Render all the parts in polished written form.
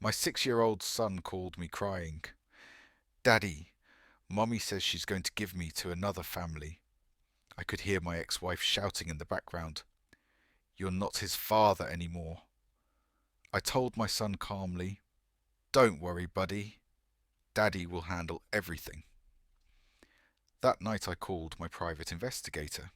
My 6-year-old son called me crying. Daddy, Mommy says she's going to give me to another family. I could hear my ex-wife shouting in the background. You're not his father anymore. I told my son calmly, don't worry, buddy. Daddy will handle everything. That night I called my private investigator.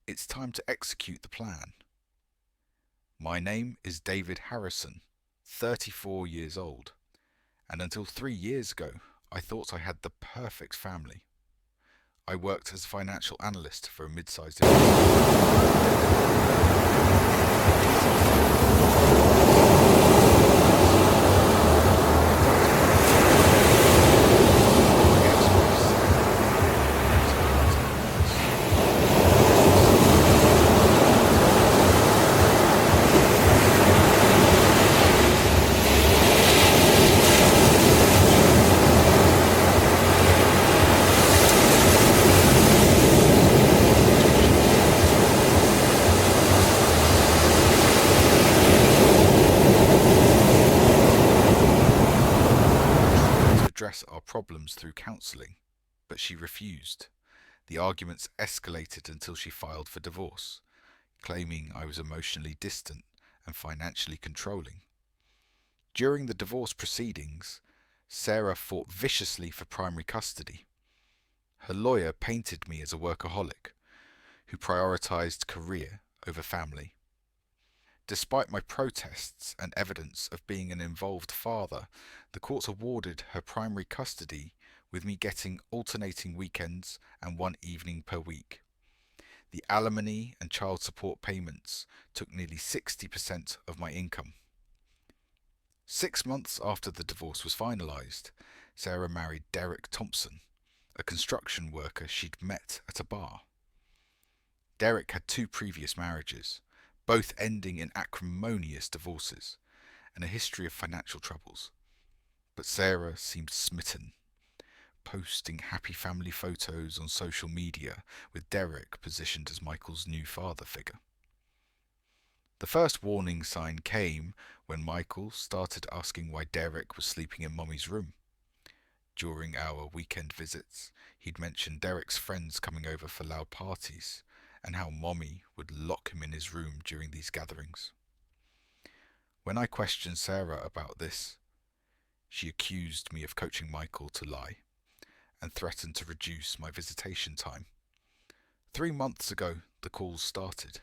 It's time to execute the plan. My name is David Harrison, 34 years old, and until 3 years ago I thought I had the perfect family. I worked as a financial analyst for a mid-sized address our problems through counselling, but she refused. The arguments escalated until she filed for divorce, claiming I was emotionally distant and financially controlling. During the divorce proceedings, Sarah fought viciously for primary custody. Her lawyer painted me as a workaholic who prioritised career over family. Despite my protests and evidence of being an involved father, the courts awarded her primary custody with me getting alternating weekends and one evening per week. The alimony and child support payments took nearly 60% of my income. 6 months after the divorce was finalised, Sarah married Derek Thompson, a construction worker she'd met at a bar. Derek had 2 previous marriages, both ending in acrimonious divorces, and a history of financial troubles. But Sarah seemed smitten, posting happy family photos on social media with Derek positioned as Michael's new father figure. The first warning sign came when Michael started asking why Derek was sleeping in Mommy's room. During our weekend visits, he'd mentioned Derek's friends coming over for loud parties, and how Mommy would lock him in his room during these gatherings. When I questioned Sarah about this, she accused me of coaching Michael to lie and threatened to reduce my visitation time. 3 months ago, the calls started.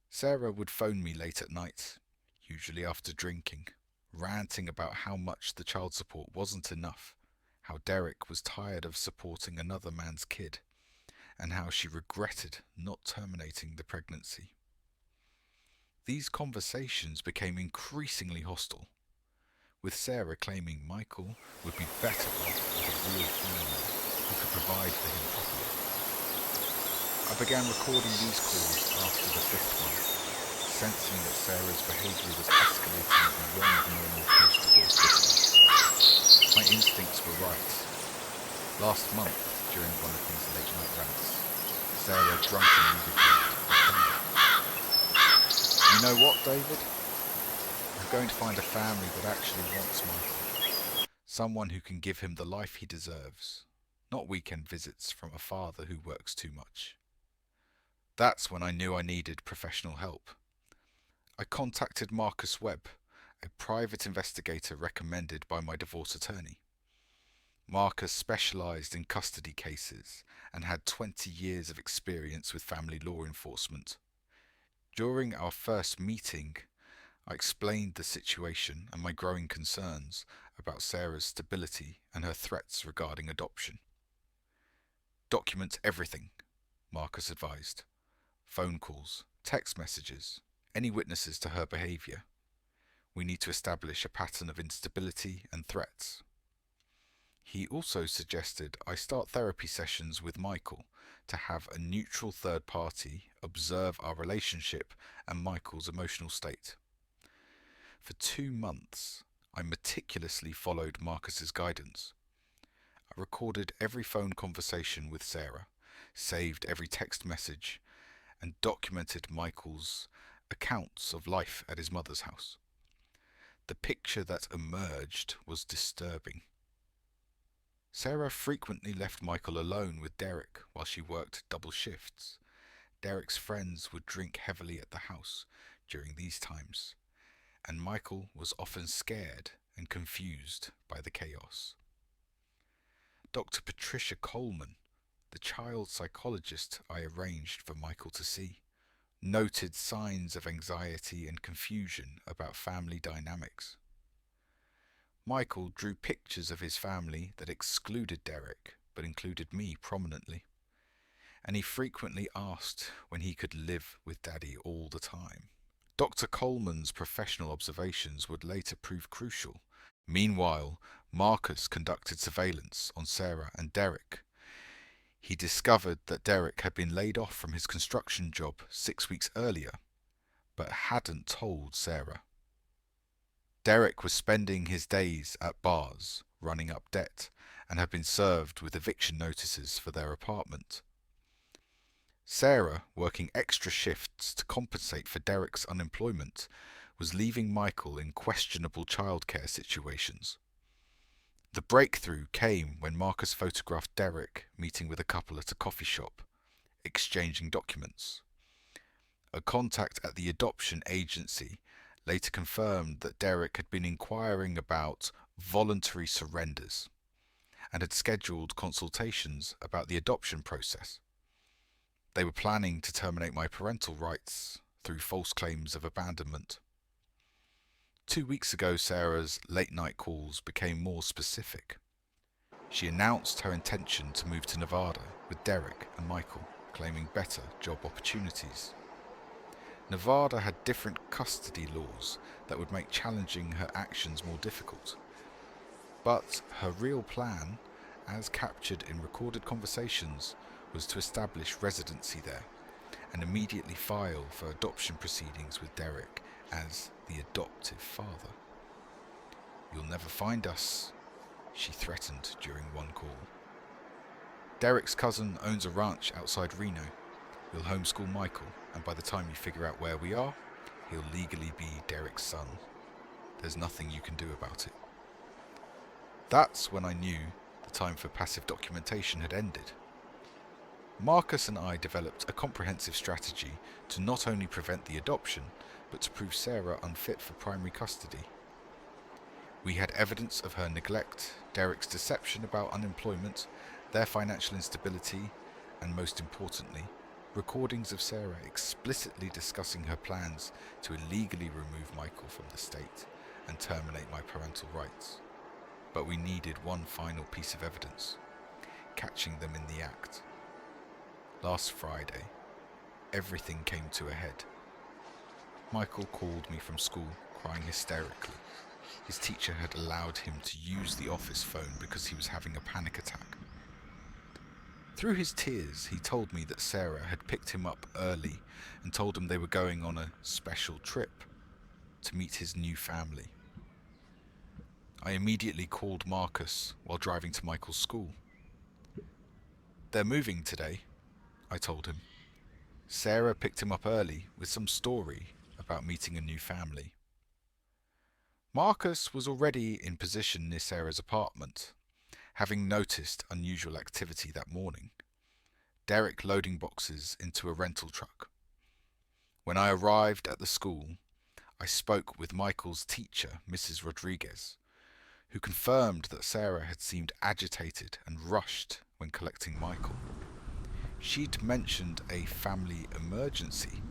Sarah would phone me late at night, usually after drinking, ranting about how much the child support wasn't enough, how Derek was tired of supporting another man's kid, and how she regretted not terminating the pregnancy. These conversations became increasingly hostile, with Sarah claiming Michael would be better off with a real family who could provide for him properly. I began recording these calls after the 5th one, sensing that Sarah's behaviour was escalating beyond normal post-divorce bitterness. My instincts were right. Last month, during one of these late-night rants, Sarah drunkenly recalled, "You know what, David? I'm going to find a family that actually wants Michael. Someone who can give him the life he deserves, not weekend visits from a father who works too much." That's when I knew I needed professional help. I contacted Marcus Webb, a private investigator recommended by my divorce attorney. Marcus specialised in custody cases and had 20 years of experience with family law enforcement. During our first meeting, I explained the situation and my growing concerns about Sarah's stability and her threats regarding adoption. "Document everything," Marcus advised. "Phone calls, text messages, any witnesses to her behaviour. We need to establish a pattern of instability and threats." He also suggested I start therapy sessions with Michael to have a neutral third party observe our relationship and Michael's emotional state. For 2 months, I meticulously followed Marcus's guidance. I recorded every phone conversation with Sarah, saved every text message, and documented Michael's accounts of life at his mother's house. The picture that emerged was disturbing. Sarah frequently left Michael alone with Derek while she worked double shifts. Derek's friends would drink heavily at the house during these times, and Michael was often scared and confused by the chaos. Dr. Patricia Coleman, the child psychologist I arranged for Michael to see, noted signs of anxiety and confusion about family dynamics. Michael drew pictures of his family that excluded Derek but included me prominently, and he frequently asked when he could live with Daddy all the time. Dr. Coleman's professional observations would later prove crucial. Meanwhile, Marcus conducted surveillance on Sarah and Derek. He discovered that Derek had been laid off from his construction job 6 weeks earlier, but hadn't told Sarah. Derek was spending his days at bars, running up debt, and had been served with eviction notices for their apartment. Sarah, working extra shifts to compensate for Derek's unemployment, was leaving Michael in questionable childcare situations. The breakthrough came when Marcus photographed Derek meeting with a couple at a coffee shop, exchanging documents. A contact at the adoption agency later confirmed that Derek had been inquiring about voluntary surrenders and had scheduled consultations about the adoption process. They were planning to terminate my parental rights through false claims of abandonment. 2 weeks ago, Sarah's late-night calls became more specific. She announced her intention to move to Nevada with Derek and Michael, claiming better job opportunities. Nevada had different custody laws that would make challenging her actions more difficult. But her real plan, as captured in recorded conversations, was to establish residency there and immediately file for adoption proceedings with Derek as the adoptive father. "You'll never find us," she threatened during one call. "Derek's cousin owns a ranch outside Reno. He'll homeschool Michael, and by the time you figure out where we are, he'll legally be Derek's son. There's nothing you can do about it." That's when I knew the time for passive documentation had ended. Marcus and I developed a comprehensive strategy to not only prevent the adoption, but to prove Sarah unfit for primary custody. We had evidence of her neglect, Derek's deception about unemployment, their financial instability, and most importantly, recordings of Sarah explicitly discussing her plans to illegally remove Michael from the state and terminate my parental rights. But we needed one final piece of evidence, catching them in the act. Last Friday, everything came to a head. Michael called me from school, crying hysterically. His teacher had allowed him to use the office phone because he was having a panic attack. Through his tears, he told me that Sarah had picked him up early and told him they were going on a special trip to meet his new family. I immediately called Marcus while driving to Michael's school. "They're moving today," I told him. Sarah picked him up early with some story about meeting a new family. Marcus was already in position near Sarah's apartment, having noticed unusual activity that morning. Derek loading boxes into a rental truck. When I arrived at the school, I spoke with Michael's teacher, Mrs. Rodriguez, who confirmed that Sarah had seemed agitated and rushed when collecting Michael. She'd mentioned a family emergency,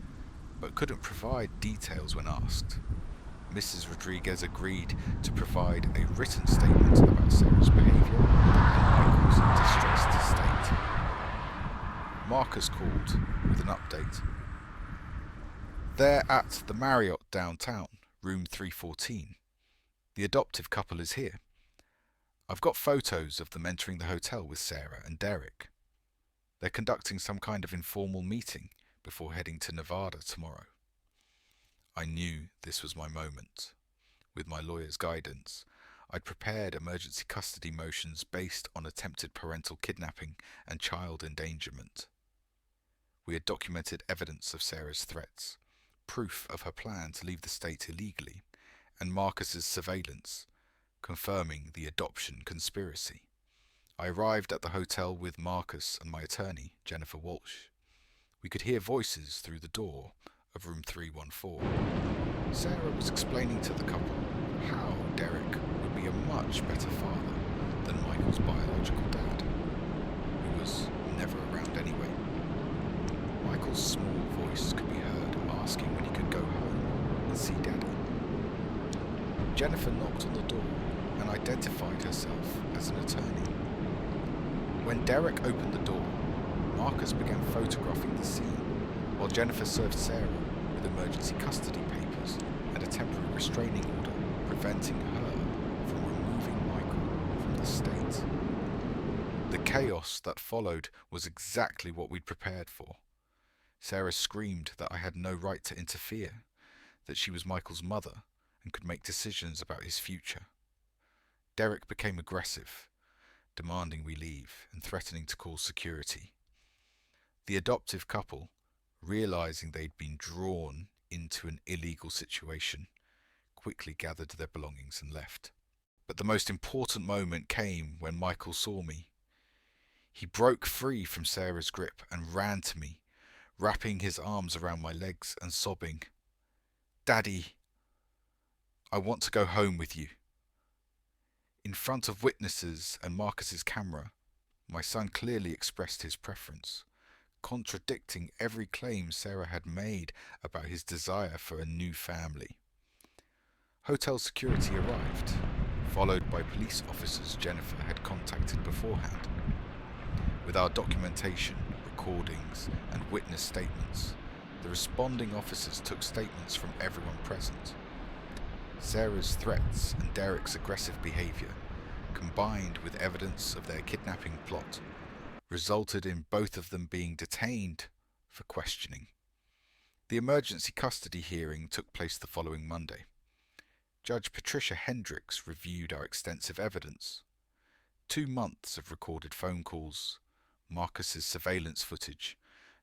but couldn't provide details when asked. Mrs. Rodriguez agreed to provide a written statement about Sarah's behaviour and Michael's distressed state. Marcus called with an update. "They're at the Marriott downtown, room 314. The adoptive couple is here. I've got photos of them entering the hotel with Sarah and Derek. They're conducting some kind of informal meeting before heading to Nevada tomorrow." I knew this was my moment. With my lawyer's guidance, I'd prepared emergency custody motions based on attempted parental kidnapping and child endangerment. We had documented evidence of Sarah's threats, proof of her plan to leave the state illegally, and Marcus's surveillance, confirming the adoption conspiracy. I arrived at the hotel with Marcus and my attorney, Jennifer Walsh. We could hear voices through the door of room 314. Sarah was explaining to the couple how Derek would be a much better father than Michael's biological dad, who was never around anyway. Michael's small voice could be heard asking when he could go home and see Daddy. Jennifer knocked on the door and identified herself as an attorney. When Derek opened the door, Marcus began photographing the scene, while Jennifer served Sarah with emergency custody papers and a temporary restraining order preventing her from removing Michael from the state. The chaos that followed was exactly what we'd prepared for. Sarah screamed that I had no right to interfere, that she was Michael's mother and could make decisions about his future. Derek became aggressive, demanding we leave and threatening to call security. The adoptive couple, realizing they'd been drawn into an illegal situation, quickly gathered their belongings and left. But the most important moment came when Michael saw me. He broke free from Sarah's grip and ran to me, wrapping his arms around my legs and sobbing, "Daddy, I want to go home with you." In front of witnesses and Marcus's camera, my son clearly expressed his preference, contradicting every claim Sarah had made about his desire for a new family. Hotel security arrived, followed by police officers Jennifer had contacted beforehand. With our documentation, recordings, and witness statements, the responding officers took statements from everyone present. Sarah's threats and Derek's aggressive behavior, combined with evidence of their kidnapping plot, resulted in both of them being detained for questioning. The emergency custody hearing took place the following Monday. Judge Patricia Hendricks reviewed our extensive evidence. 2 months of recorded phone calls, Marcus's surveillance footage,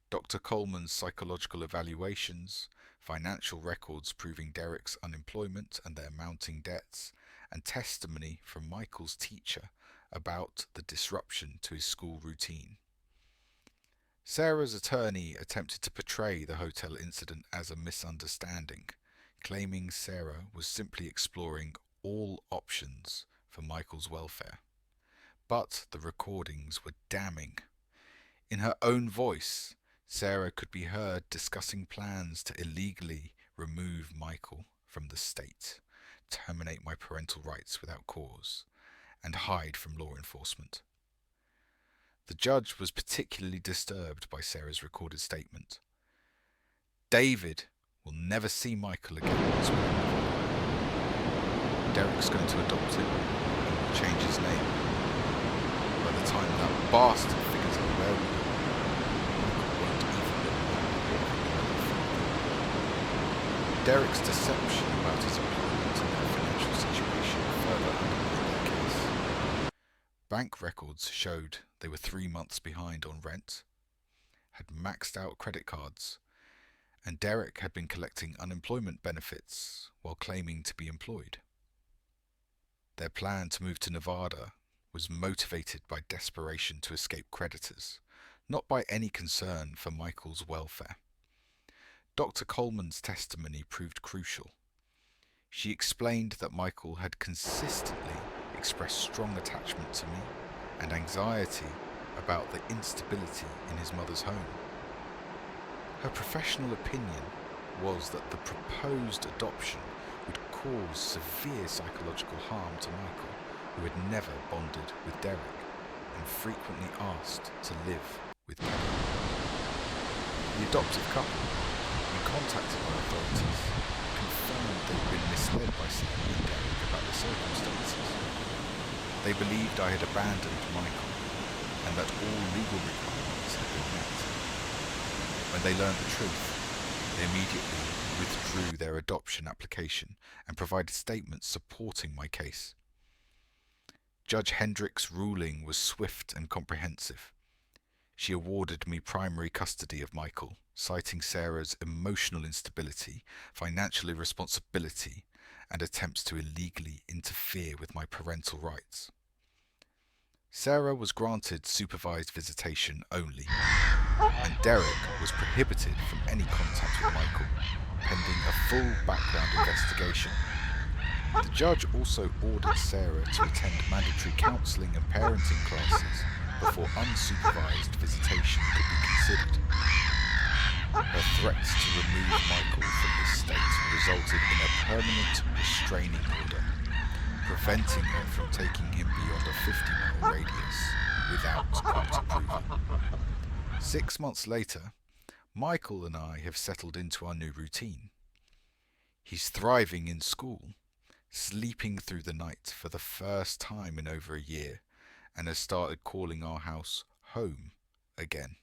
Dr. Coleman's psychological evaluations, financial records proving Derek's unemployment and their mounting debts, and testimony from Michael's teacher about the disruption to his school routine. Sarah's attorney attempted to portray the hotel incident as a misunderstanding, claiming Sarah was simply exploring all options for Michael's welfare. But the recordings were damning. In her own voice, Sarah could be heard discussing plans to illegally remove Michael from the state, terminate my parental rights without cause, and hide from law enforcement. The judge was particularly disturbed by Sarah's recorded statement. "David will never see Michael again as well. Derek's going to adopt him and will change his name. By the time that bastard figures out where we are, Michael won't even look like Derek's deception about his employment and their financial situation further undermined their case. Bank records showed they were 3 months behind on rent, had maxed out credit cards, and Derek had been collecting unemployment benefits while claiming to be employed. Their plan to move to Nevada was motivated by desperation to escape creditors, not by any concern for Michael's welfare. Dr. Coleman's testimony proved crucial. She explained that Michael had consistently expressed strong attachment to me and anxiety about the instability in his mother's home. Her professional opinion was that the proposed adoption would cause severe psychological harm to Michael, who had never bonded with Derek and frequently asked to live with Derek. The adoptive couple, when contacted by authorities, confirmed they'd been misled by Sarah and Derek about the circumstances. They believed I had abandoned Michael and that all legal requirements had been met. When they learned the truth, they immediately withdrew their adoption application and provided statements supporting my case. Judge Hendricks' ruling was swift and comprehensive. She awarded me primary custody of Michael, citing Sarah's emotional instability, financial irresponsibility, and attempts to illegally interfere with my parental rights. Sarah was granted supervised visitation only, and Derek was prohibited from any contact with Michael, pending a full background investigation. The judge also ordered Sarah to attend mandatory counselling and parenting classes before unsupervised visitation could be considered. Her threats to remove Michael from the state resulted in a permanent restraining order, preventing her from taking him beyond a 50-mile radius without court approval. 6 months later, Michael and I have settled into our new routine. He's thriving in school, sleeping through the night for the first time in over a year, and has started calling our house home again.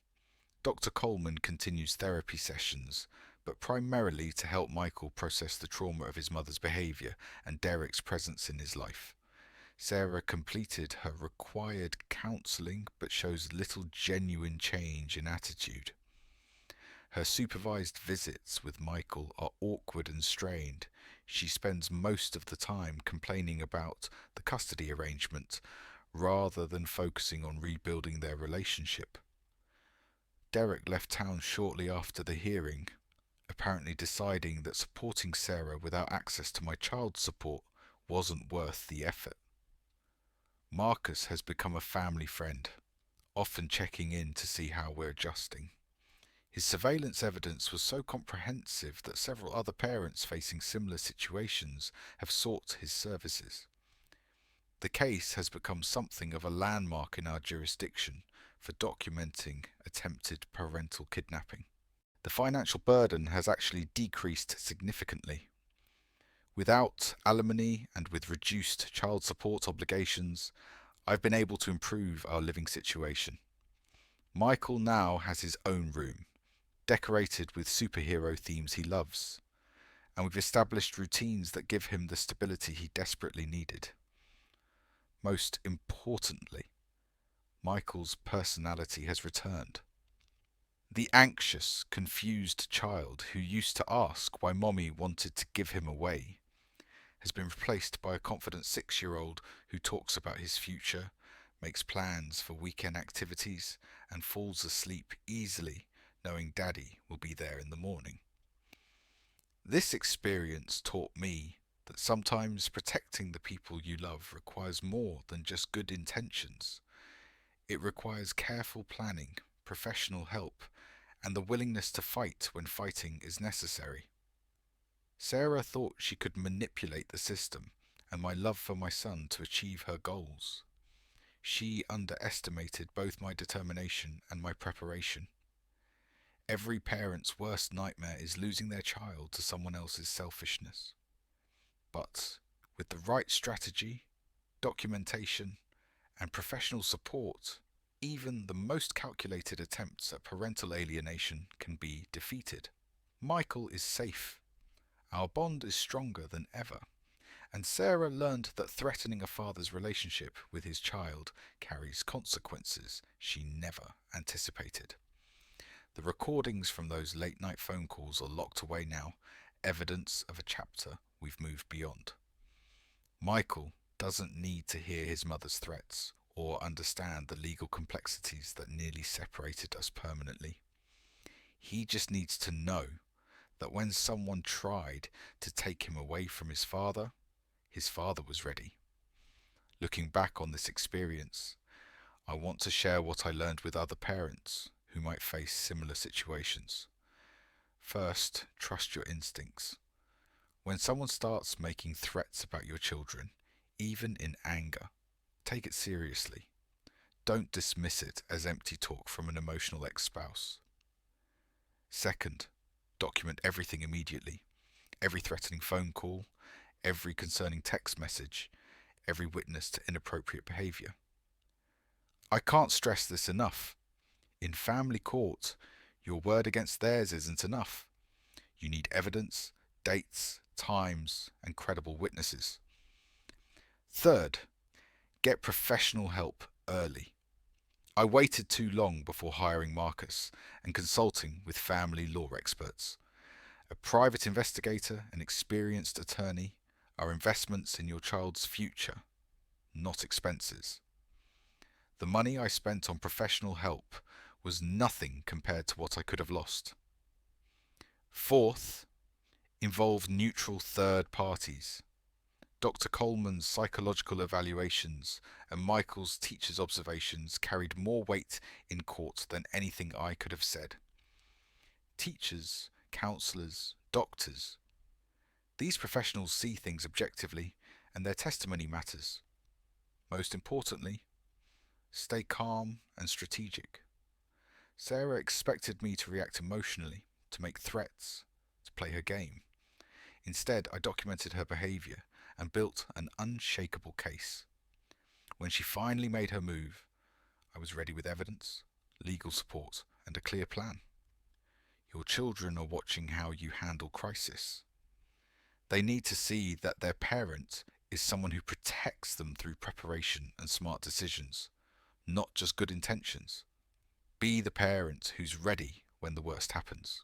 Dr. Coleman continues therapy sessions, but primarily to help Michael process the trauma of his mother's behaviour and Derek's presence in his life. Sarah completed her required counselling but shows little genuine change in attitude. Her supervised visits with Michael are awkward and strained. She spends most of the time complaining about the custody arrangement rather than focusing on rebuilding their relationship. Derek left town shortly after the hearing, apparently deciding that supporting Sarah without access to my child support wasn't worth the effort. Marcus has become a family friend, often checking in to see how we're adjusting. His surveillance evidence was so comprehensive that several other parents facing similar situations have sought his services. The case has become something of a landmark in our jurisdiction for documenting attempted parental kidnapping. The financial burden has actually decreased significantly. Without alimony and with reduced child support obligations, I've been able to improve our living situation. Michael now has his own room, decorated with superhero themes he loves, and we've established routines that give him the stability he desperately needed. Most importantly, Michael's personality has returned. The anxious, confused child who used to ask why Mommy wanted to give him away has been replaced by a confident 6-year-old who talks about his future, makes plans for weekend activities, and falls asleep easily knowing Daddy will be there in the morning. This experience taught me that sometimes protecting the people you love requires more than just good intentions. It requires careful planning, professional help, and the willingness to fight when fighting is necessary. Sarah thought she could manipulate the system and my love for my son to achieve her goals. She underestimated both my determination and my preparation. Every parent's worst nightmare is losing their child to someone else's selfishness. But with the right strategy, documentation, and professional support, even the most calculated attempts at parental alienation can be defeated. Michael is safe. Our bond is stronger than ever. And Sarah learned that threatening a father's relationship with his child carries consequences she never anticipated. The recordings from those late-night phone calls are locked away now, evidence of a chapter we've moved beyond. Michael doesn't need to hear his mother's threats or understand the legal complexities that nearly separated us permanently. He just needs to know that when someone tried to take him away from his father was ready. Looking back on this experience, I want to share what I learned with other parents who might face similar situations. First, trust your instincts. When someone starts making threats about your children, even in anger, take it seriously. Don't dismiss it as empty talk from an emotional ex-spouse. Second, document everything immediately. Every threatening phone call, every concerning text message, every witness to inappropriate behaviour. I can't stress this enough. In family court, your word against theirs isn't enough. You need evidence, dates, times, and credible witnesses. Third, get professional help early. I waited too long before hiring Marcus and consulting with family law experts. A private investigator, an experienced attorney, are investments in your child's future, not expenses. The money I spent on professional help was nothing compared to what I could have lost. Fourth, involve neutral third parties. Dr. Coleman's psychological evaluations and Michael's teacher's observations carried more weight in court than anything I could have said. Teachers, counsellors, doctors. These professionals see things objectively, and their testimony matters. Most importantly, stay calm and strategic. Sarah expected me to react emotionally, to make threats, to play her game. Instead, I documented her behaviour and built an unshakable case. When she finally made her move, I was ready with evidence, legal support, and a clear plan. Your children are watching how you handle crisis. They need to see that their parent is someone who protects them through preparation and smart decisions, not just good intentions. Be the parent who's ready when the worst happens.